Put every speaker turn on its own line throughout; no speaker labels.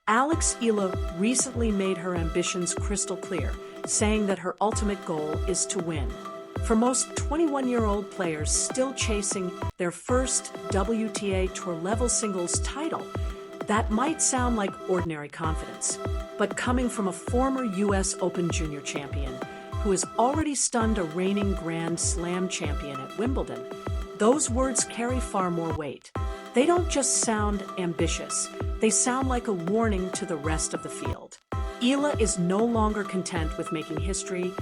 Alex Eala recently made her ambitions crystal clear, saying that her ultimate goal is to win. For most 21-year-old players still chasing their first WTA Tour-level singles title, that might sound like ordinary confidence. But coming from a former U.S. Open junior champion who has already stunned a reigning Grand Slam champion at Wimbledon, those words carry far more weight. They don't just sound ambitious, they sound like a warning to the rest of the field. Eala is no longer content with making history,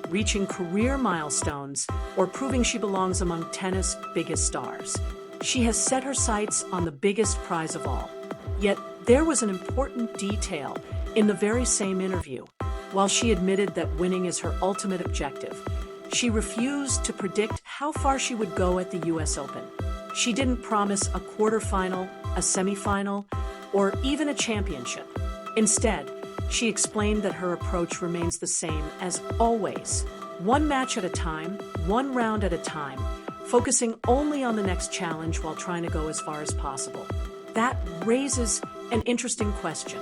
reaching career milestones, or proving she belongs among tennis' biggest stars. She has set her sights on the biggest prize of all. Yet, there was an important detail in the very same interview. While she admitted that winning is her ultimate objective, she refused to predict how far she would go at the U.S. Open. She didn't promise a quarterfinal, a semifinal, or even a championship. Instead, she explained that her approach remains the same as always. One match at a time, one round at a time, focusing only on the next challenge while trying to go as far as possible. That raises an interesting question.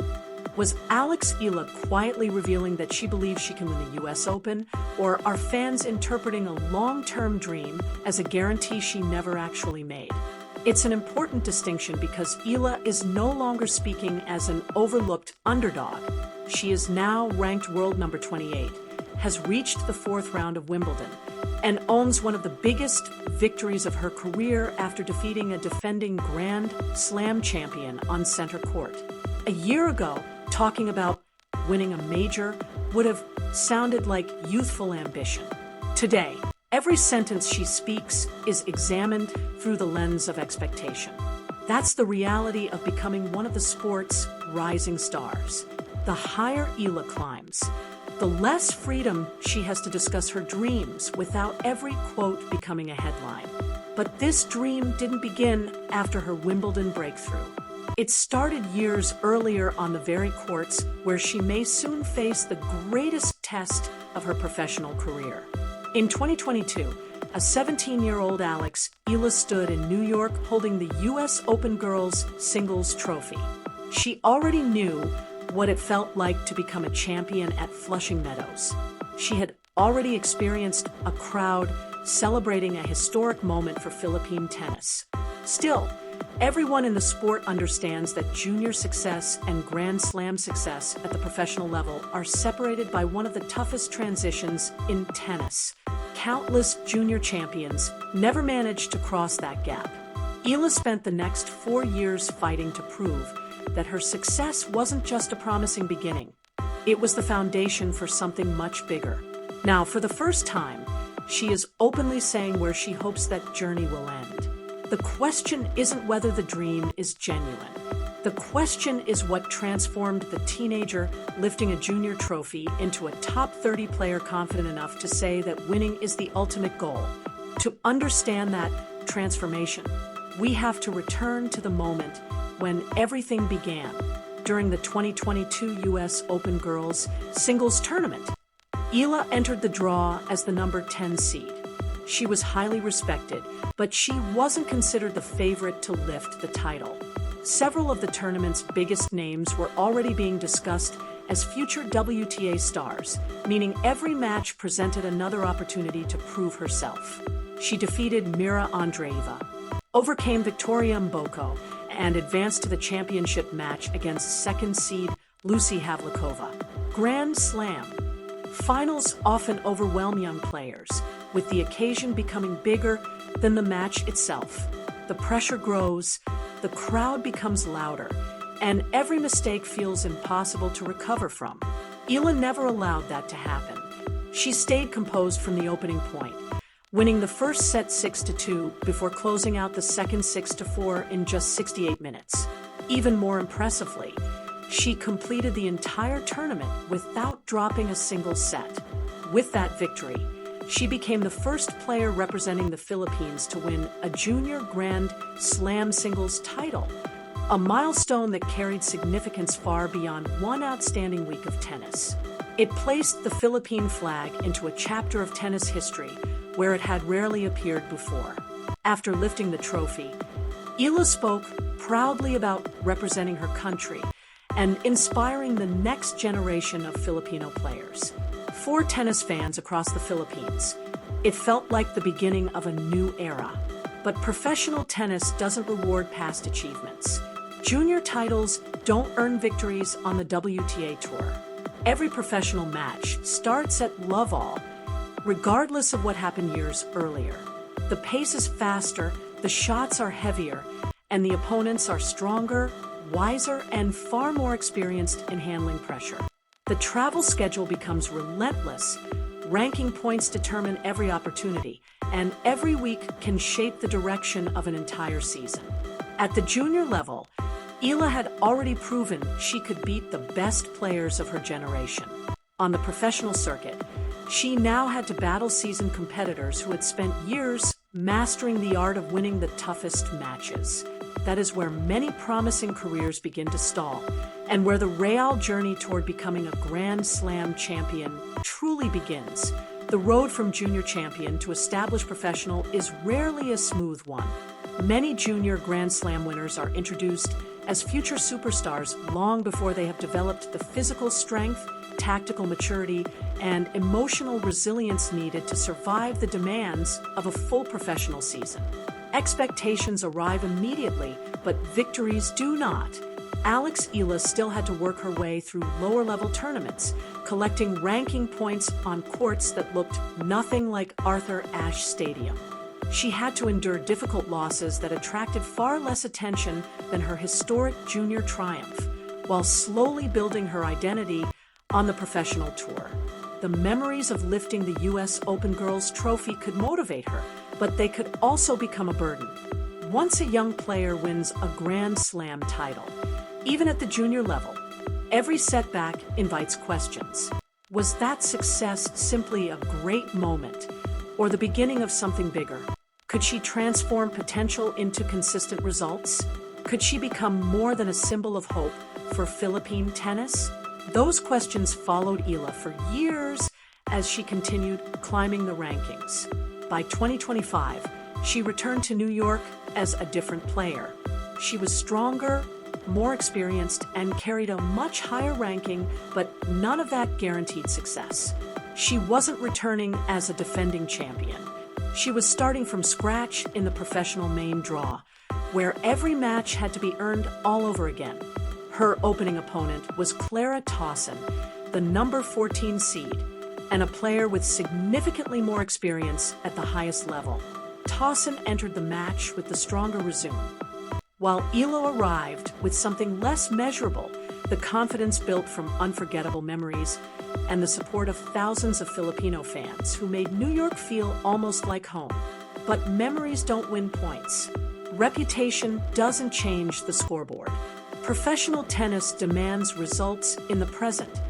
Was Alex Eala quietly revealing that she believes she can win the U.S. Open, or are fans interpreting a long-term dream as a guarantee she never actually made? It's an important distinction because Eala is no longer speaking as an overlooked underdog. She is now ranked world number 28, has reached the fourth round of Wimbledon, and owns one of the biggest victories of her career after defeating a defending Grand Slam champion on center court. A year ago, talking about winning a major would have sounded like youthful ambition. Today, every sentence she speaks is examined through the lens of expectation. That's the reality of becoming one of the sport's rising stars. The higher Eala climbs, the less freedom she has to discuss her dreams without every quote becoming a headline. But this dream didn't begin after her Wimbledon breakthrough. It started years earlier on the very courts where she may soon face the greatest test of her professional career. In 2022, a 17-year-old Alex Eala stood in New York holding the U.S. Open Girls Singles Trophy. She already knew what it felt like to become a champion at Flushing Meadows. She had already experienced a crowd celebrating a historic moment for Philippine tennis. Still, everyone in the sport understands that junior success and Grand Slam success at the professional level are separated by one of the toughest transitions in tennis. Countless junior champions never managed to cross that gap. Eala spent the next 4 years fighting to prove that her success wasn't just a promising beginning. It was the foundation for something much bigger. Now, for the first time, she is openly saying where she hopes that journey will end. The question isn't whether the dream is genuine. The question is what transformed the teenager lifting a junior trophy into a top 30 player confident enough to say that winning is the ultimate goal. To understand that transformation, we have to return to the moment when everything began, during the 2022 U.S. Open Girls Singles Tournament. Eala entered the draw as the number 10 seed. She was highly respected, but she wasn't considered the favorite to lift the title. Several of the tournament's biggest names were already being discussed as future WTA stars, meaning every match presented another opportunity to prove herself. She defeated Mira Andreeva, overcame Victoria Mboko, and advanced to the championship match against second seed Lucy Havlikova. Grand Slam. Finals often overwhelm young players, with the occasion becoming bigger than the match itself. The pressure grows, the crowd becomes louder, and every mistake feels impossible to recover from. Eala never allowed that to happen. She stayed composed from the opening point, winning the first set 6-2 before closing out the second 6-4 in just 68 minutes. Even more impressively, she completed the entire tournament without dropping a single set. With that victory, she became the first player representing the Philippines to win a junior Grand Slam singles title, a milestone that carried significance far beyond one outstanding week of tennis. It placed the Philippine flag into a chapter of tennis history where it had rarely appeared before. After lifting the trophy, Eala spoke proudly about representing her country and inspiring the next generation of Filipino players. For tennis fans across the Philippines, it felt like the beginning of a new era. But professional tennis doesn't reward past achievements. Junior titles don't earn victories on the WTA Tour. Every professional match starts at love all, regardless of what happened years earlier. The pace is faster, the shots are heavier, and the opponents are stronger, wiser, and far more experienced in handling pressure. The travel schedule becomes relentless. Ranking points determine every opportunity, and every week can shape the direction of an entire season. At the junior level, Eala had already proven she could beat the best players of her generation. On the professional circuit, she now had to battle seasoned competitors who had spent years mastering the art of winning the toughest matches. That is where many promising careers begin to stall, and where the real journey toward becoming a Grand Slam champion truly begins. The road from junior champion to established professional is rarely a smooth one. Many junior Grand Slam winners are introduced as future superstars long before they have developed the physical strength, tactical maturity, and emotional resilience needed to survive the demands of a full professional season. Expectations arrive immediately, but victories do not. Alex Eala still had to work her way through lower-level tournaments, collecting ranking points on courts that looked nothing like Arthur Ashe Stadium. She had to endure difficult losses that attracted far less attention than her historic junior triumph, while slowly building her identity on the professional tour. The memories of lifting the U.S. Open Girls Trophy could motivate her, but they could also become a burden. Once a young player wins a Grand Slam title, even at the junior level, every setback invites questions. Was that success simply a great moment, or the beginning of something bigger? Could she transform potential into consistent results? Could she become more than a symbol of hope for Philippine tennis? Those questions followed Eala for years as she continued climbing the rankings. By 2025, she returned to New York as a different player. She was stronger, more experienced, and carried a much higher ranking, but none of that guaranteed success. She wasn't returning as a defending champion. She was starting from scratch in the professional main draw, where every match had to be earned all over again. Her opening opponent was Clara Tauson, the number 14 seed, and a player with significantly more experience at the highest level. Tauson entered the match with the stronger resume, while Eala arrived with something less measurable, the confidence built from unforgettable memories and the support of thousands of Filipino fans who made New York feel almost like home. But memories don't win points. Reputation doesn't change the scoreboard. Professional tennis demands results in the present,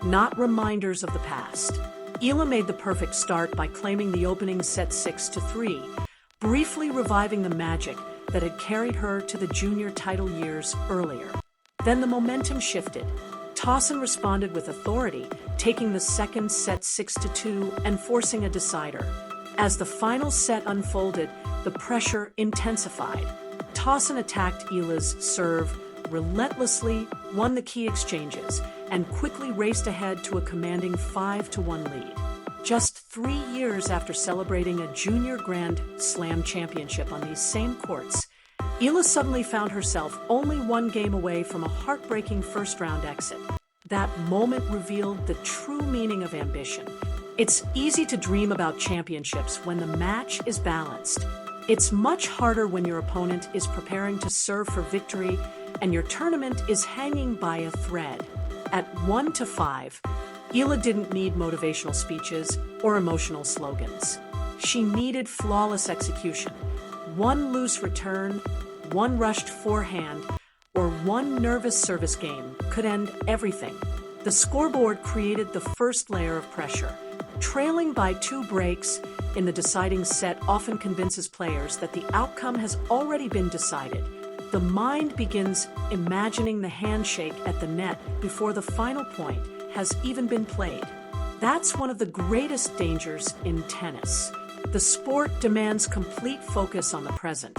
not reminders of the past. Eala made the perfect start by claiming the opening set 6-3, briefly reviving the magic that had carried her to the junior title years earlier. Then the momentum shifted. Tauson responded with authority, taking the second set 6-2 and forcing a decider. As the final set unfolded, the pressure intensified. Tauson attacked Eala's serve relentlessly, won the key exchanges, and quickly raced ahead to a commanding 5-1 lead. Just 3 years after celebrating a junior Grand Slam championship on these same courts, Eala suddenly found herself only one game away from a heartbreaking first-round exit. That moment revealed the true meaning of ambition. It's easy to dream about championships when the match is balanced. It's much harder when your opponent is preparing to serve for victory and your tournament is hanging by a thread. At 1-5, Eala didn't need motivational speeches or emotional slogans. She needed flawless execution. One loose return, one rushed forehand, or one nervous service game could end everything. The scoreboard created the first layer of pressure. Trailing by 2 breaks in the deciding set often convinces players that the outcome has already been decided. The mind begins imagining the handshake at the net before the final point has even been played. That's one of the greatest dangers in tennis. The sport demands complete focus on the present,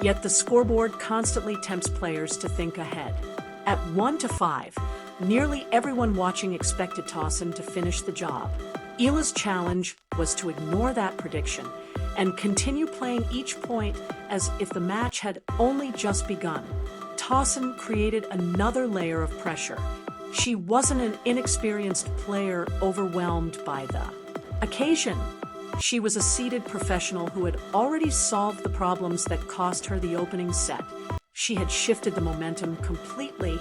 yet the scoreboard constantly tempts players to think ahead. At 1-5, nearly everyone watching expected Tauson to finish the job. Eala's challenge was to ignore that prediction and continue playing each point as if the match had only just begun. Tauson created another layer of pressure. She wasn't an inexperienced player overwhelmed by the occasion. She was a seasoned professional who had already solved the problems that cost her the opening set. She had shifted the momentum completely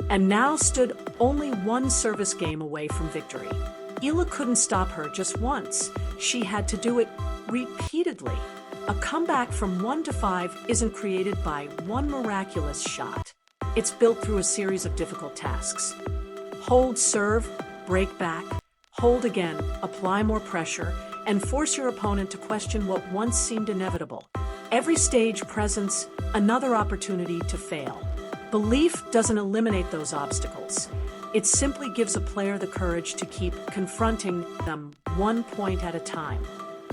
and now stood only one service game away from victory. Eala couldn't stop her just once. She had to do it repeatedly. A comeback from 1-5 isn't created by one miraculous shot. It's built through a series of difficult tasks. Hold serve, break back, hold again, apply more pressure, and force your opponent to question what once seemed inevitable. Every stage presents another opportunity to fail. Belief doesn't eliminate those obstacles. It simply gives a player the courage to keep confronting them 1 point at a time.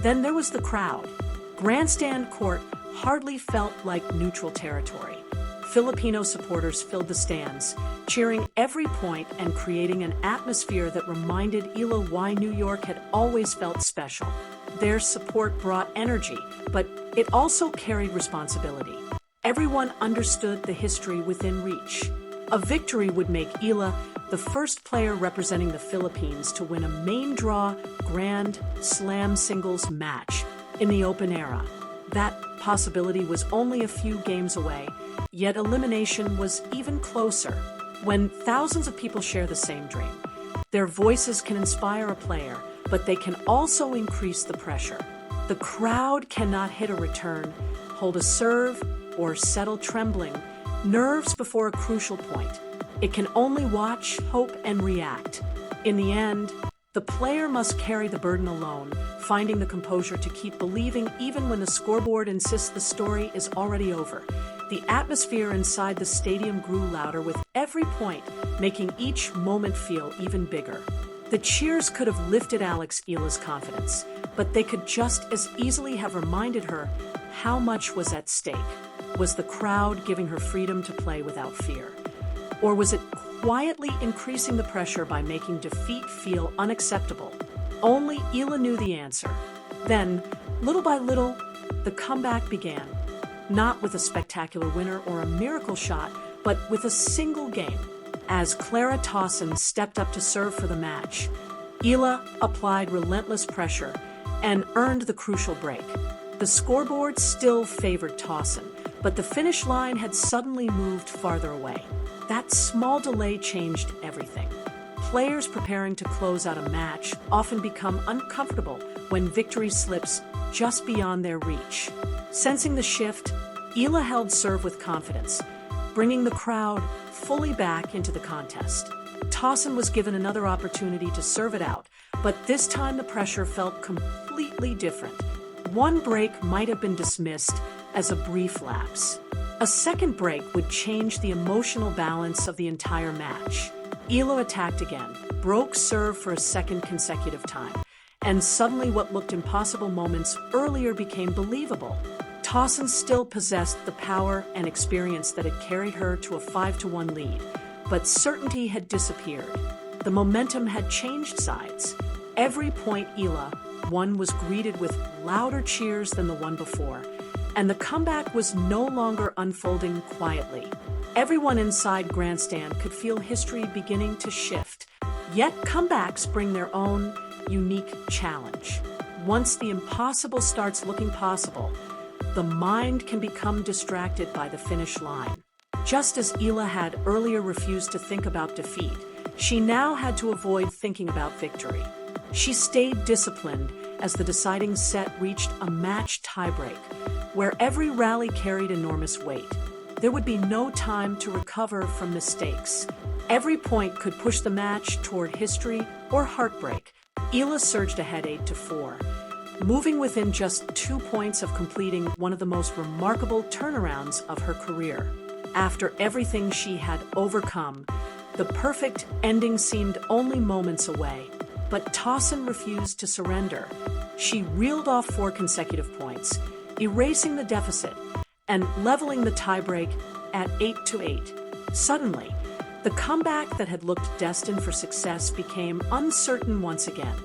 Then there was the crowd. Grandstand court hardly felt like neutral territory. Filipino supporters filled the stands, cheering every point and creating an atmosphere that reminded Eala why New York had always felt special. Their support brought energy, but it also carried responsibility. Everyone understood the history within reach. A victory would make Eala the first player representing the Philippines to win a main draw Grand Slam singles match in the Open era. That possibility was only a few games away, yet elimination was even closer. When thousands of people share the same dream, their voices can inspire a player, but they can also increase the pressure. The crowd cannot hit a return, hold a serve, or settle trembling nerves before a crucial point. It can only watch, hope, and react. In the end, the player must carry the burden alone, finding the composure to keep believing even when the scoreboard insists the story is already over. The atmosphere inside the stadium grew louder with every point, making each moment feel even bigger. The cheers could have lifted Alex Eala's confidence, but they could just as easily have reminded her how much was at stake. Was the crowd giving her freedom to play without fear? Or was it quietly increasing the pressure by making defeat feel unacceptable? Only Eala knew the answer. Then, little by little, the comeback began. Not with a spectacular winner or a miracle shot, but with a single game. As Clara Tauson stepped up to serve for the match, Eala applied relentless pressure and earned the crucial break. The scoreboard still favored Tauson, but the finish line had suddenly moved farther away. That small delay changed everything. Players preparing to close out a match often become uncomfortable when victory slips just beyond their reach. Sensing the shift, Eala held serve with confidence, bringing the crowd fully back into the contest. Tauson was given another opportunity to serve it out, but this time the pressure felt completely different. One break might have been dismissed as a brief lapse. A second break would change the emotional balance of the entire match. Eala attacked again, broke serve for a second consecutive time, and suddenly what looked impossible moments earlier became believable. Tauson still possessed the power and experience that had carried her to a 5-1 lead, but certainty had disappeared. The momentum had changed sides. Every point Eala won was greeted with louder cheers than the one before, and the comeback was no longer unfolding quietly. Everyone inside Grandstand could feel history beginning to shift. Yet comebacks bring their own unique challenge. Once the impossible starts looking possible, the mind can become distracted by the finish line. Just as Eala had earlier refused to think about defeat, she now had to avoid thinking about victory. She stayed disciplined as the deciding set reached a match tiebreak, where every rally carried enormous weight. There would be no time to recover from mistakes. Every point could push the match toward history or heartbreak. Eala surged ahead 8-4, moving within just 2 points of completing one of the most remarkable turnarounds of her career. After everything she had overcome, the perfect ending seemed only moments away. But Tauson refused to surrender. She reeled off 4 consecutive points, erasing the deficit and leveling the tiebreak at 8-8. Suddenly, The comeback that had looked destined for success became uncertain once again.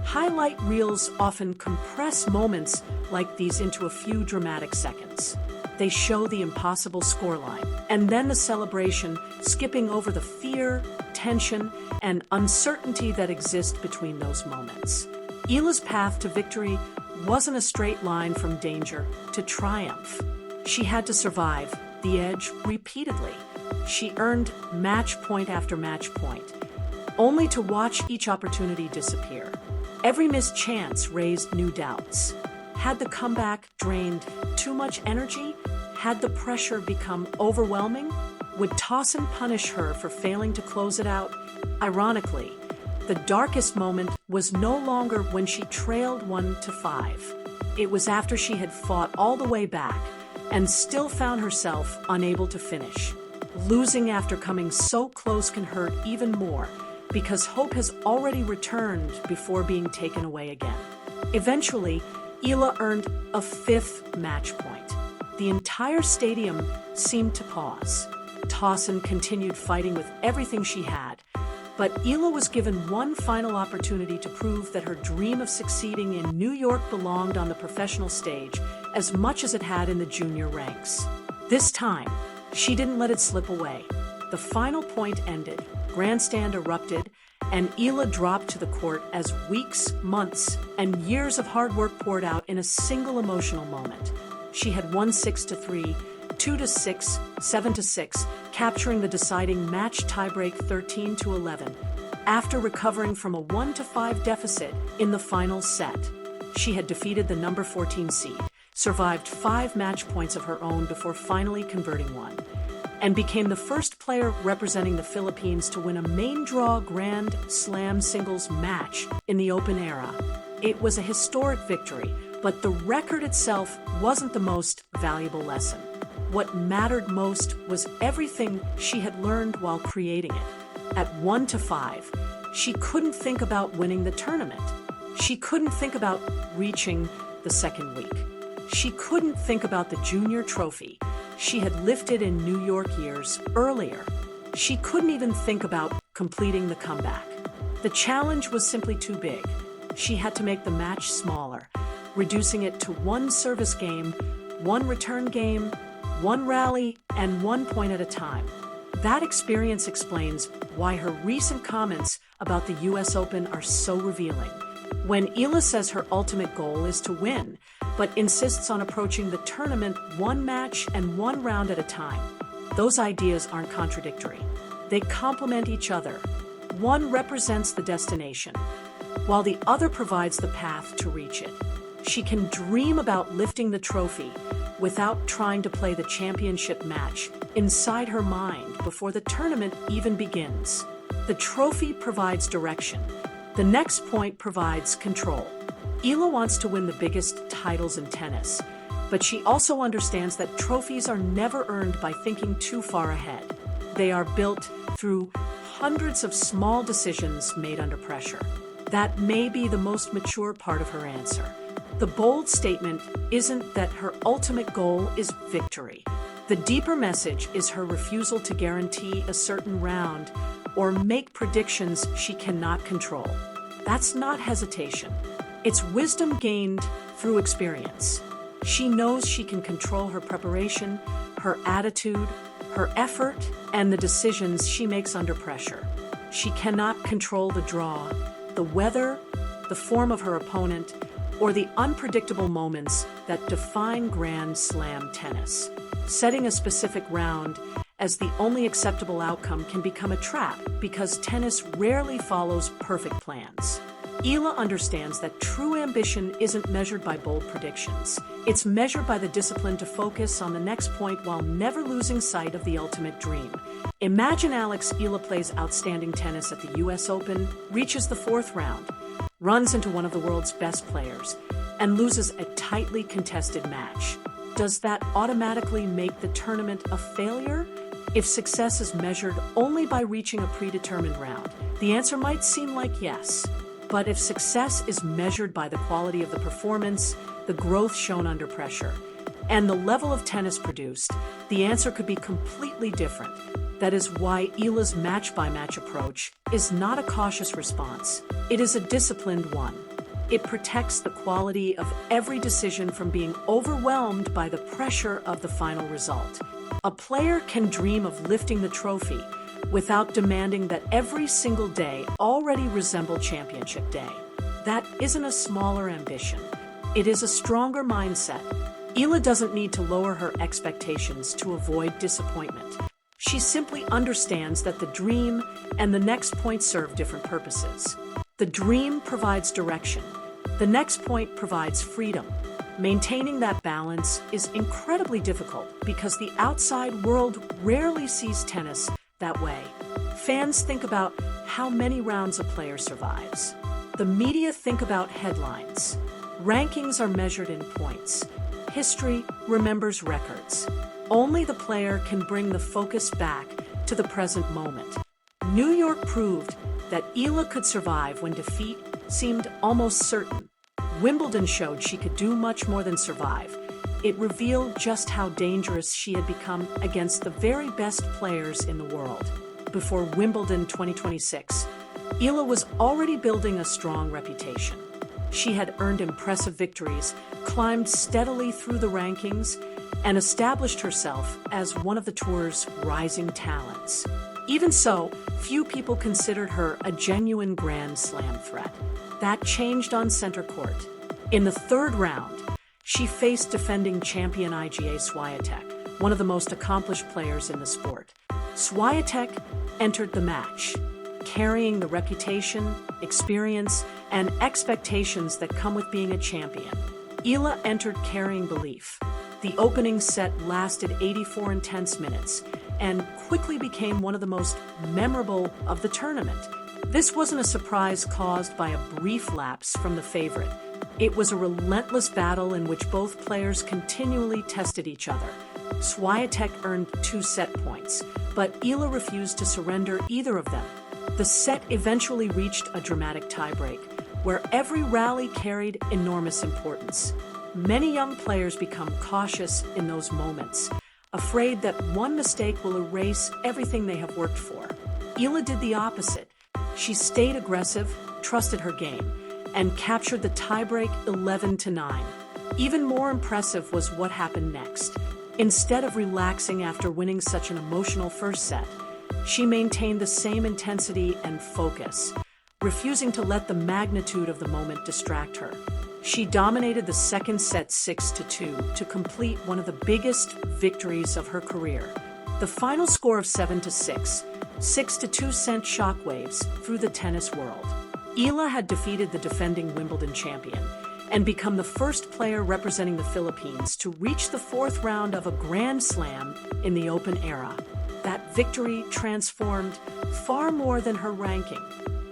Highlight reels often compress moments like these into a few dramatic seconds. They show the impossible scoreline, and then the celebration, skipping over the fear, tension, and uncertainty that exist between those moments. Eala's path to victory wasn't a straight line from danger to triumph. She had to survive the edge repeatedly. She earned match point after match point, only to watch each opportunity disappear. Every missed chance raised new doubts. Had the comeback drained too much energy? Had the pressure become overwhelming? Would Towson punish her for failing to close it out? Ironically, the darkest moment was no longer when she trailed 1-5. It was after she had fought all the way back and still found herself unable to finish. Losing after coming so close can hurt even more because hope has already returned before being taken away again. Eventually, Eala earned a 5th match point. The entire stadium seemed to pause. Towson continued fighting with everything she had, but Eala was given one final opportunity to prove that her dream of succeeding in New York belonged on the professional stage as much as it had in the junior ranks. This time, she didn't let it slip away. The final point ended, grandstand erupted, and Eala dropped to the court as weeks, months, and years of hard work poured out in a single emotional moment. She had won 6-3, 2-6, 7-6, capturing the deciding match tiebreak 13-11. After recovering from a 1-5 deficit in the final set, she had defeated the number 14 seed, survived 5 match points of her own before finally converting one, and became the first player representing the Philippines to win a main draw Grand Slam singles match in the Open era. It was a historic victory, but the record itself wasn't the most valuable lesson. What mattered most was everything she had learned while creating it. At 1-5, she couldn't think about winning the tournament. She couldn't think about reaching the second week. She couldn't think about the junior trophy she had lifted in New York years earlier. She couldn't even think about completing the comeback. The challenge was simply too big. She had to make the match smaller, reducing it to 1 service game, 1 return game, 1 rally, and 1 point at a time. That experience explains why her recent comments about the US Open are so revealing. When Eala says her ultimate goal is to win, but insists on approaching the tournament 1 match and 1 round at a time, those ideas aren't contradictory. They complement each other. One represents the destination, while the other provides the path to reach it. She can dream about lifting the trophy without trying to play the championship match inside her mind before the tournament even begins. The trophy provides direction. The next point provides control. Eala wants to win the biggest titles in tennis, but she also understands that trophies are never earned by thinking too far ahead. They are built through hundreds of small decisions made under pressure. That may be the most mature part of her answer. The bold statement isn't that her ultimate goal is victory. The deeper message is her refusal to guarantee a certain round or make predictions she cannot control. That's not hesitation. It's wisdom gained through experience. She knows she can control her preparation, her attitude, her effort, and the decisions she makes under pressure. She cannot control the draw, the weather, the form of her opponent, or the unpredictable moments that define Grand Slam tennis. Setting a specific round as the only acceptable outcome can become a trap because tennis rarely follows perfect plans. Eala understands that true ambition isn't measured by bold predictions. It's measured by the discipline to focus on the next point while never losing sight of the ultimate dream. Imagine Alex Eala plays outstanding tennis at the US Open, reaches the 4th round, runs into one of the world's best players, and loses a tightly contested match. Does that automatically make the tournament a failure? If success is measured only by reaching a predetermined round, the answer might seem like yes. But if success is measured by the quality of the performance, the growth shown under pressure, and the level of tennis produced, the answer could be completely different. That is why Eala's match-by-match approach is not a cautious response. It is a disciplined one. It protects the quality of every decision from being overwhelmed by the pressure of the final result. A player can dream of lifting the trophy without demanding that every single day already resemble championship day. That isn't a smaller ambition. It is a stronger mindset. Eala doesn't need to lower her expectations to avoid disappointment. She simply understands that the dream and the next point serve different purposes. The dream provides direction. The next point provides freedom. Maintaining that balance is incredibly difficult because the outside world rarely sees tennis that way. Fans think about how many rounds a player survives. The media think about headlines. Rankings are measured in points. History remembers records. Only the player can bring the focus back to the present moment. New York proved that Eala could survive when defeat seemed almost certain. Wimbledon showed she could do much more than survive. It revealed just how dangerous she had become against the very best players in the world. Before Wimbledon 2026, Eala was already building a strong reputation. She had earned impressive victories, climbed steadily through the rankings, and established herself as one of the tour's rising talents. Even so, few people considered her a genuine Grand Slam threat. That changed on center court. In the third round, she faced defending champion Iga Swiatek, one of the most accomplished players in the sport. Swiatek entered the match, carrying the reputation, experience, and expectations that come with being a champion. Eala entered carrying belief. The opening set lasted 84 intense minutes and quickly became one of the most memorable of the tournament. This wasn't a surprise caused by a brief lapse from the favorite. It was a relentless battle in which both players continually tested each other. Swiatek earned 2 set points, but Eala refused to surrender either of them. The set eventually reached a dramatic tiebreak, where every rally carried enormous importance. Many young players become cautious in those moments, afraid that one mistake will erase everything they have worked for. Eala did the opposite. She stayed aggressive, trusted her game, and captured the tiebreak 11-9. Even more impressive was what happened next. Instead of relaxing after winning such an emotional first set, she maintained the same intensity and focus, refusing to let the magnitude of the moment distract her. She dominated the second set 6-2 to complete one of the biggest victories of her career. The final score of 7-6, 6-2 sent shockwaves through the tennis world. Eala had defeated the defending Wimbledon champion and become the first player representing the Philippines to reach the 4th round of a Grand Slam in the Open era. That victory transformed far more than her ranking.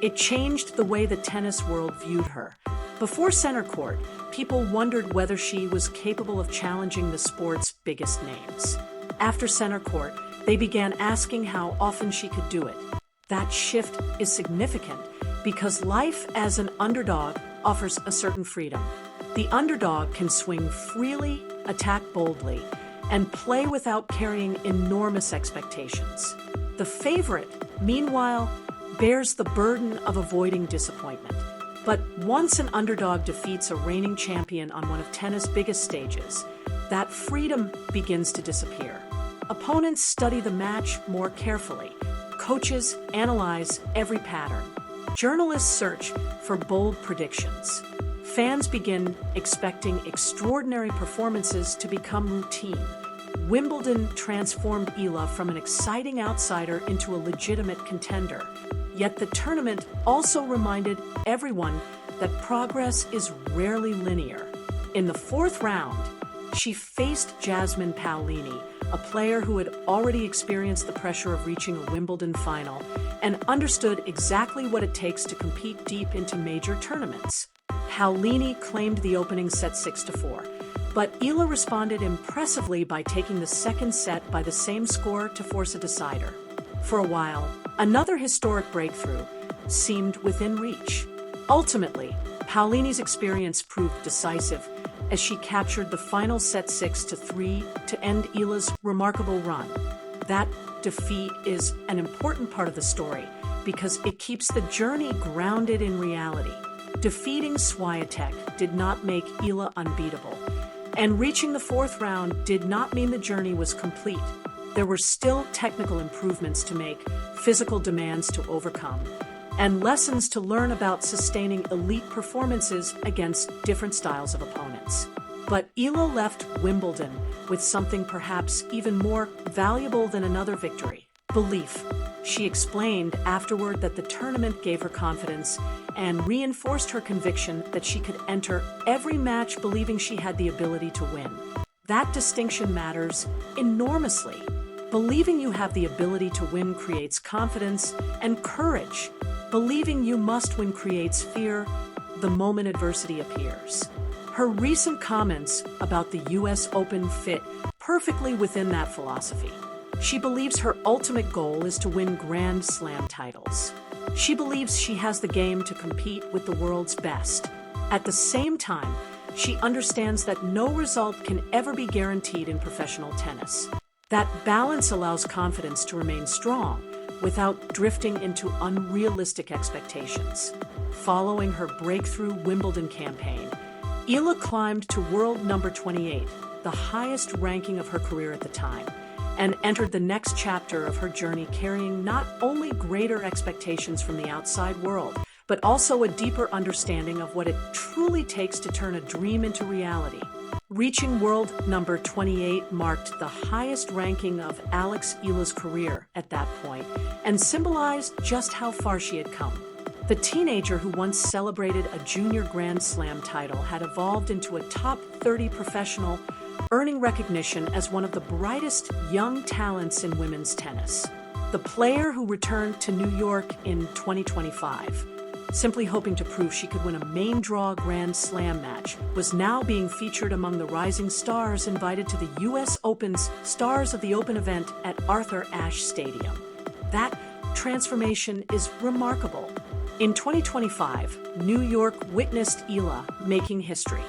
It changed the way the tennis world viewed her. Before center court, people wondered whether she was capable of challenging the sport's biggest names. After center court, they began asking how often she could do it. That shift is significant because life as an underdog offers a certain freedom. The underdog can swing freely, attack boldly, and play without carrying enormous expectations. The favorite, meanwhile, bears the burden of avoiding disappointment. But once an underdog defeats a reigning champion on one of tennis' biggest stages, that freedom begins to disappear. Opponents study the match more carefully. Coaches analyze every pattern. Journalists search for bold predictions. Fans begin expecting extraordinary performances to become routine. Wimbledon transformed Eala from an exciting outsider into a legitimate contender. Yet the tournament also reminded everyone that progress is rarely linear. In the 4th round, she faced Jasmine Paolini, a player who had already experienced the pressure of reaching a Wimbledon final and understood exactly what it takes to compete deep into major tournaments. Paolini claimed the opening set 6-4, but Eala responded impressively by taking the second set by the same score to force a decider. For a while, another historic breakthrough seemed within reach. Ultimately, Paolini's experience proved decisive as she captured the final set 6-3 to end Eala's remarkable run. That defeat is an important part of the story because it keeps the journey grounded in reality. Defeating Swiatek did not make Eala unbeatable, and reaching the fourth round did not mean the journey was complete. There were still technical improvements to make, physical demands to overcome, and lessons to learn about sustaining elite performances against different styles of opponents. But Eala left Wimbledon with something perhaps even more valuable than another victory: belief. She explained afterward that the tournament gave her confidence and reinforced her conviction that she could enter every match believing she had the ability to win. That distinction matters enormously. Believing you have the ability to win creates confidence and courage. Believing you must win creates fear the moment adversity appears. Her recent comments about the US Open fit perfectly within that philosophy. She believes her ultimate goal is to win Grand Slam titles. She believes she has the game to compete with the world's best. At the same time, she understands that no result can ever be guaranteed in professional tennis. That balance allows confidence to remain strong without drifting into unrealistic expectations. Following her breakthrough Wimbledon campaign, Eala climbed to world number 28, the highest ranking of her career at the time, and entered the next chapter of her journey carrying not only greater expectations from the outside world, but also a deeper understanding of what it truly takes to turn a dream into reality. Reaching world number 28 marked the highest ranking of Alex Eala's career at that point and symbolized just how far she had come. The teenager who once celebrated a junior Grand Slam title had evolved into a top 30 professional, earning recognition as one of the brightest young talents in women's tennis. The player who returned to New York in 2025, simply hoping to prove she could win a main draw Grand Slam match, was now being featured among the rising stars invited to the US Open's Stars of the Open event at Arthur Ashe Stadium. That transformation is remarkable. In 2025, New York witnessed Eala making history.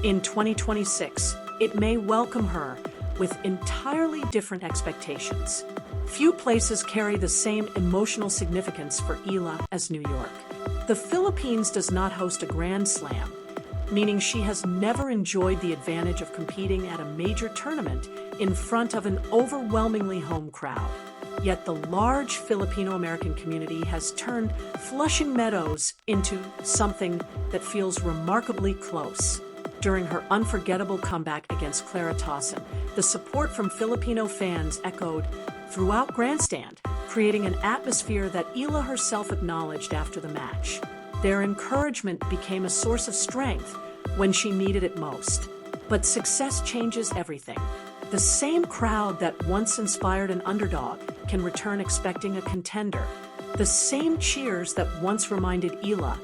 In 2026, it may welcome her with entirely different expectations. Few places carry the same emotional significance for Eala as New York. The Philippines does not host a Grand Slam, meaning she has never enjoyed the advantage of competing at a major tournament in front of an overwhelmingly home crowd. Yet the large Filipino-American community has turned Flushing Meadows into something that feels remarkably close. During her unforgettable comeback against Clara Tauson, the support from Filipino fans echoed throughout Grandstand, creating an atmosphere that Eala herself acknowledged after the match. Their encouragement became a source of strength when she needed it most. But success changes everything. The same crowd that once inspired an underdog can return expecting a contender. The same cheers that once reminded Eala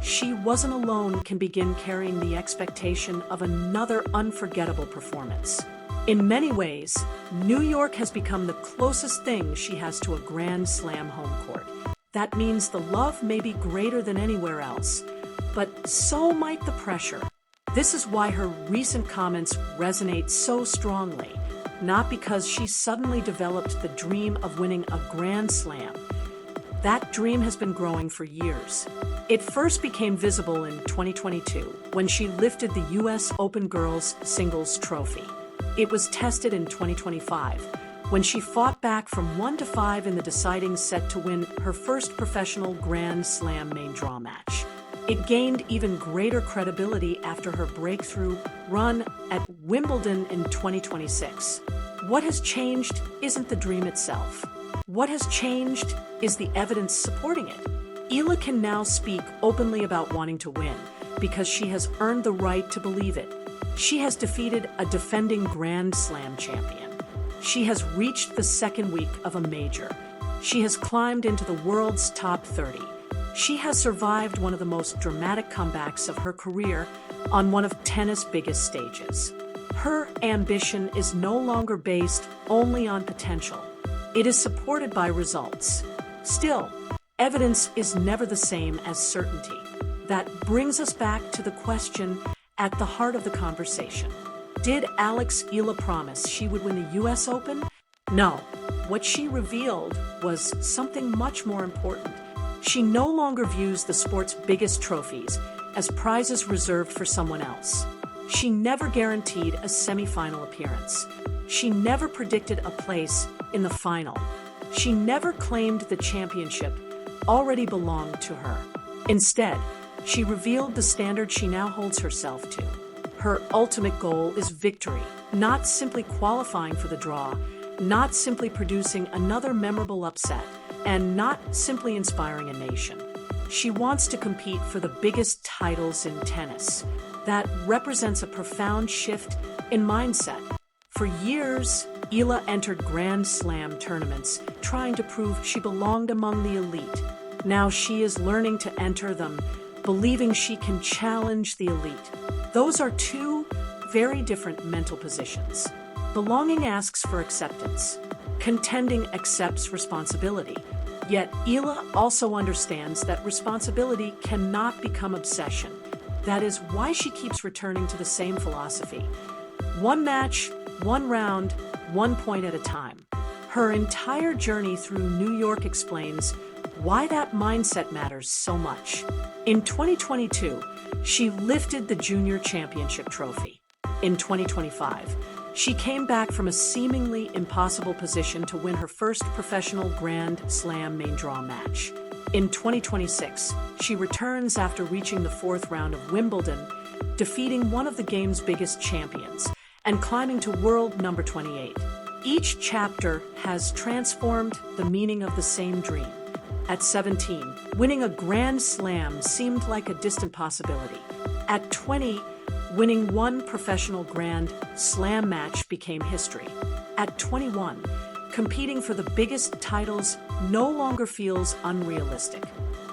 she wasn't alone can begin carrying the expectation of another unforgettable performance. In many ways, New York has become the closest thing she has to a Grand Slam home court. That means the love may be greater than anywhere else, but so might the pressure. This is why her recent comments resonate so strongly, not because she suddenly developed the dream of winning a Grand Slam. That dream has been growing for years. It first became visible in 2022 when she lifted the US Open Girls Singles Trophy. It was tested in 2025 when she fought back from 1-5 in the deciding set to win her first professional Grand Slam main draw match. It gained even greater credibility after her breakthrough run at Wimbledon in 2026. What has changed isn't the dream itself. What has changed is the evidence supporting it. Eala can now speak openly about wanting to win because she has earned the right to believe it. She has defeated a defending Grand Slam champion. She has reached the second week of a major. She has climbed into the world's top 30. She has survived one of the most dramatic comebacks of her career on one of tennis' biggest stages. Her ambition is no longer based only on potential. It is supported by results. Still, evidence is never the same as certainty. That brings us back to the question at the heart of the conversation. Did Alex Eala promise she would win the US Open? No, what she revealed was something much more important. She no longer views the sport's biggest trophies as prizes reserved for someone else. She never guaranteed a semifinal appearance. She never predicted a place in the final. She never claimed the championship already belonged to her. Instead, she revealed the standard she now holds herself to. Her ultimate goal is victory, not simply qualifying for the draw, not simply producing another memorable upset, and not simply inspiring a nation. She wants to compete for the biggest titles in tennis. That represents a profound shift in mindset. For years, Eala entered Grand Slam tournaments, trying to prove she belonged among the elite. Now she is learning to enter them, believing she can challenge the elite. Those are two very different mental positions. Belonging asks for acceptance. Contending accepts responsibility. Yet Eala also understands that responsibility cannot become obsession. That is why she keeps returning to the same philosophy. One match, one round, 1 point at a time. Her entire journey through New York explains why that mindset matters so much. In 2022, she lifted the Junior Championship trophy. In 2025, she came back from a seemingly impossible position to win her first professional Grand Slam main draw match. In 2026, she returns after reaching the fourth round of Wimbledon, defeating one of the game's biggest champions, and climbing to world number 28. Each chapter has transformed the meaning of the same dream. At 17, winning a Grand Slam seemed like a distant possibility. At 20, winning one professional Grand Slam match became history. At 21, competing for the biggest titles no longer feels unrealistic.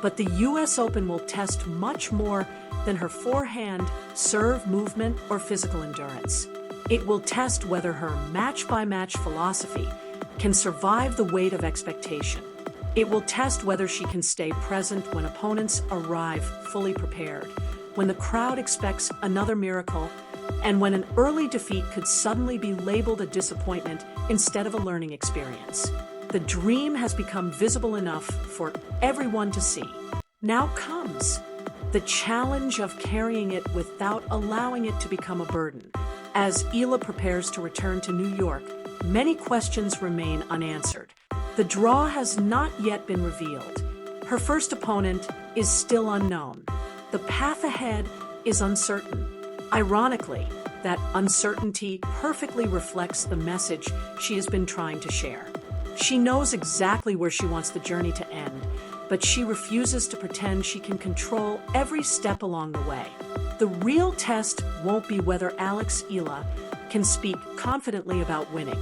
But the US Open will test much more than her forehand, serve movement, or physical endurance. It will test whether her match-by-match philosophy can survive the weight of expectation. It will test whether she can stay present when opponents arrive fully prepared, when the crowd expects another miracle, and when an early defeat could suddenly be labeled a disappointment instead of a learning experience. The dream has become visible enough for everyone to see. Now comes the challenge of carrying it without allowing it to become a burden. As Eala prepares to return to New York, many questions remain unanswered. The draw has not yet been revealed. Her first opponent is still unknown. The path ahead is uncertain. Ironically, that uncertainty perfectly reflects the message she has been trying to share. She knows exactly where she wants the journey to end, but she refuses to pretend she can control every step along the way. The real test won't be whether Alex Eala can speak confidently about winning.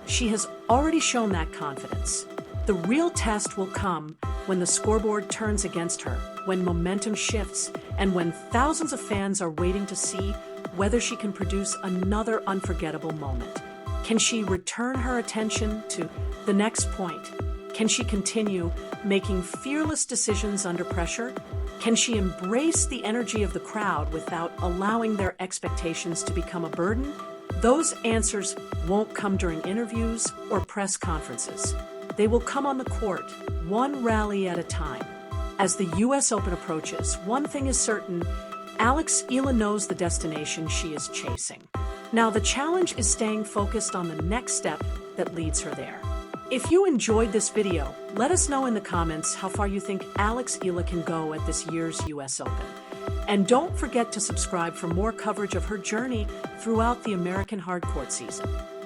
She has already shown that confidence. The real test will come when the scoreboard turns against her, when momentum shifts, and when thousands of fans are waiting to see whether she can produce another unforgettable moment. Can she return her attention to the next point? Can she continue making fearless decisions under pressure? Can she embrace the energy of the crowd without allowing their expectations to become a burden? Those answers won't come during interviews or press conferences. They will come on the court, one rally at a time. As the US Open approaches, one thing is certain: Alex Eala knows the destination she is chasing. Now the challenge is staying focused on the next step that leads her there. If you enjoyed this video, let us know in the comments how far you think Alex Eala can go at this year's US Open. And don't forget to subscribe for more coverage of her journey throughout the American hardcourt season.